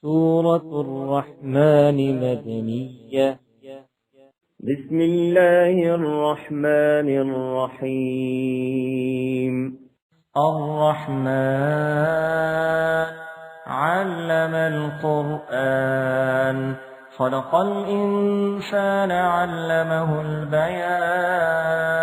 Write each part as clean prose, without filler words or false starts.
سورة الرحمن مدنية. بسم الله الرحمن الرحيم. الرحمن علم القرآن خلق الإنسان علمه البيان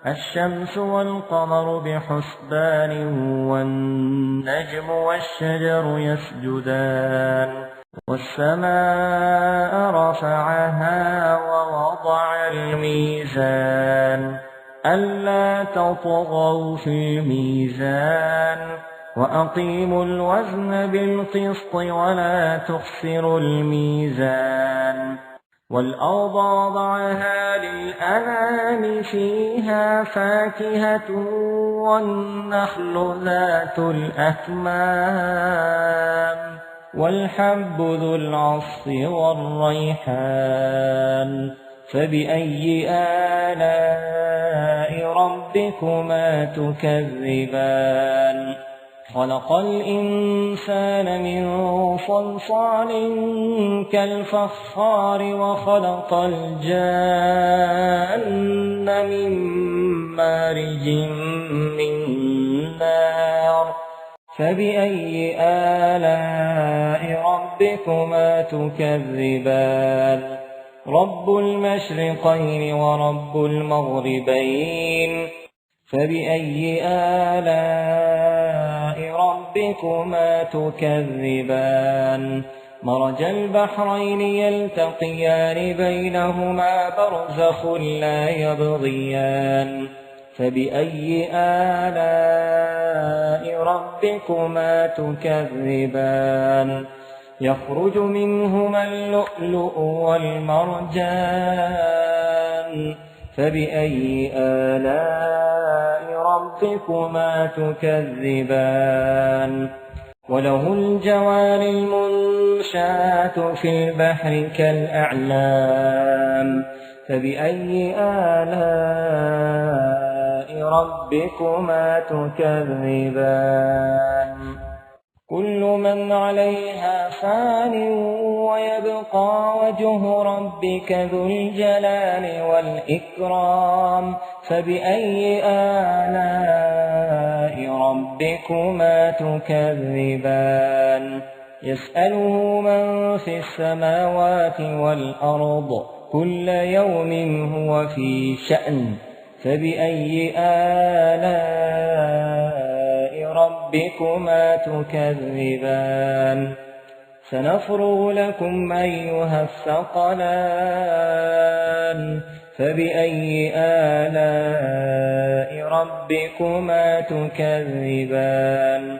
الشمس والقمر بحسبان والنجم والشجر يسجدان والسماء رفعها ووضع الميزان ألا تطغوا في الميزان وأقيموا الوزن بالقسط ولا تخسروا الميزان والأرض وضعها للأنام فيها فاكهة والنخل ذات الأكمام والحب ذو العصف والريحان فبأي آلاء ربكما تكذبان خلق الإنسان من صلصال كالفخار وخلق الجان من مارج من نار فبأي آلاء ربكما تكذبان رب المشرقين ورب المغربين فبأي آلاء ربكما تكذبان مرج البحرين يلتقيان بينهما برزخ لا يبغيان فبأي آلاء ربكما تكذبان يخرج منهما اللؤلؤ والمرجان فبأي آلاء ربكما تكذبان وله الجوار المنشآت في البحر كالأعلام فبأي آلاء ربكما تكذبان كل من عليها فان ويبقى وجه ربك ذو الجلال والإكرام فبأي آلاء ربكما تكذبان يسأله من في السماوات والأرض كل يوم هو في شأن فبأي آلاء ربكما تكذبان سنفرغ لكم أيها الثقلان فبأي آلاء ربكما تكذبان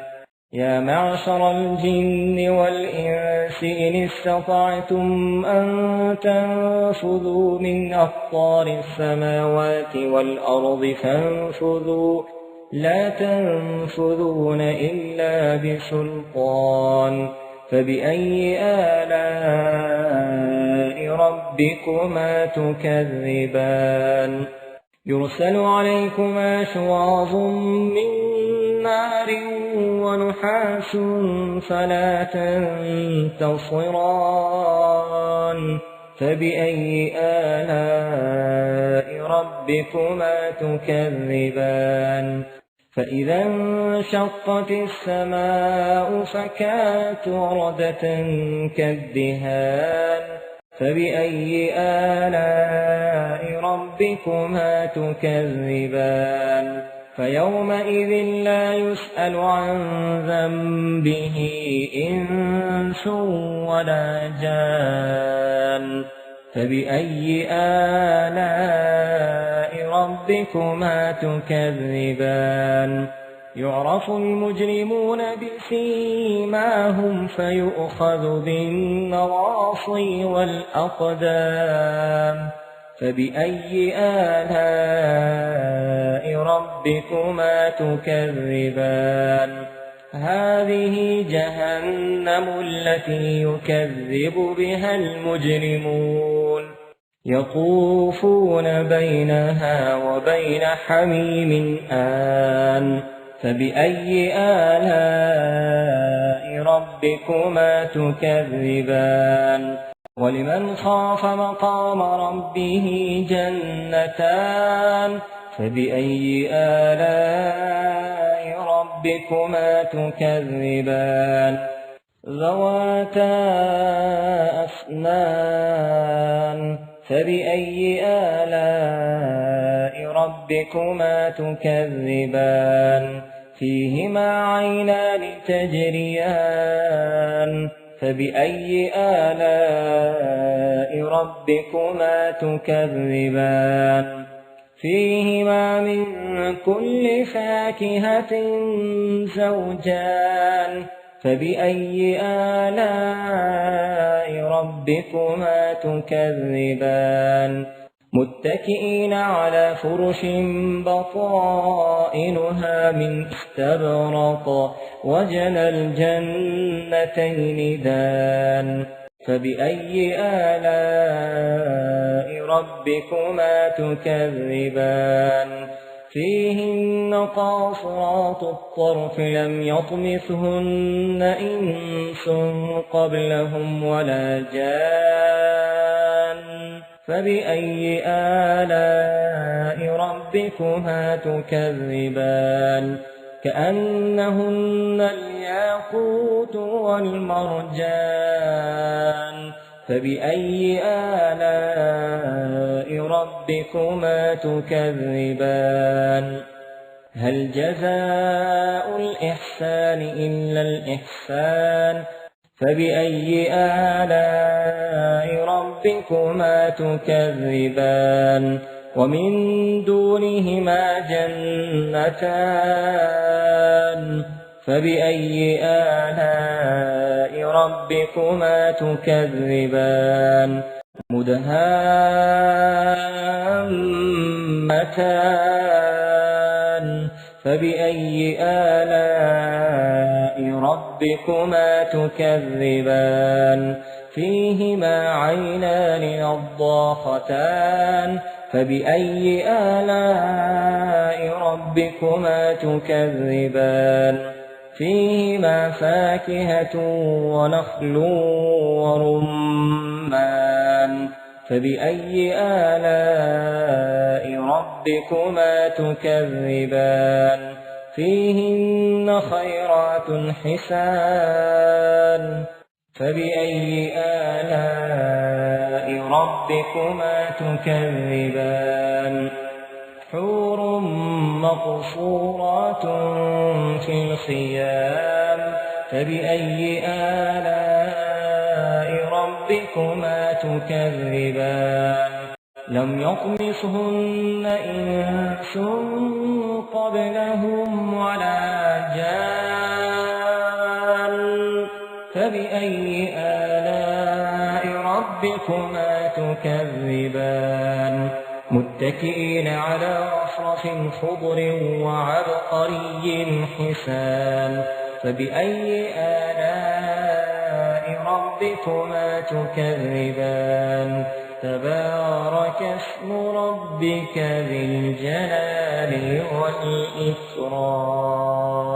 يا معشر الجن والإنس إن استطعتم أن تنفذوا من أقطار السماوات والأرض فانفذوا لا تنفذون إلا بسلطان فبأي آلاء ربكما تكذبان يرسل عليكما شواظ من نار ونحاس فلا تنتصران فبأي آلاء ربكما تكذبان فإذا انشقت السماء فكانت وردة كالدهان فبأي آلاء ربكما تكذبان فيومئذ لا يسأل عن ذنبه إنس ولا جان فبأي آلاء ربكما تكذبان يعرف المجرمون بسيماهم فيؤخذ بالنواصي والأقدام فبأي آلاء ربكما تكذبان هذه جهنم التي يكذب بها المجرمون يطوفون بينها وبين حميم آن فبأي آلاء ربكما تكذبان ولمن خاف مقام ربه جنتان فبأي آلاء ربكما تكذبان ذواتا أفنان فبأي آلاء ربكما تكذبان فيهما عينان تجريان فبأي آلاء ربكما تكذبان فيهما من كل فاكهة زوجان فبأي آلاء ربكما تكذبان متكئين على فرش بطائنها من استبرق وجنى الجنتين دان فبأي آلاء ربكما تكذبان فيهن قاصرات الطرف لم يطمثهن إنس قبلهم ولا جان فبأي آلاء ربكما تكذبان كأنهن الياقوت والمرجان فبأي آلاء ربكما تكذبان هل جزاء الإحسان إلا الإحسان فبأي آلاء ربكما تكذبان ومن دونهما جنتان فبأي آلاء ربكما تكذبان مدهامتان فبأي آلاء ربكما تكذبان فيهما عينان نضاختان فبأي آلاء ربكما تكذبان فيهما فاكهة ونخل ورمان فبأي آلاء ربكما تكذبان فيهن خيرات حسان فبأي آلاء ربكما تكذبان حور مقصورات في الخيام فبأي آلاء ربكما تكذبان لم يطمثهن إنس قبلهم ولا جان فبأي آلاء ربكما تكذبان متكئين على رفرف خضر وعبقري حسان فبأي آلاء ربكما تكذبان تبارك اسم ربك ذي الجلال والإكرام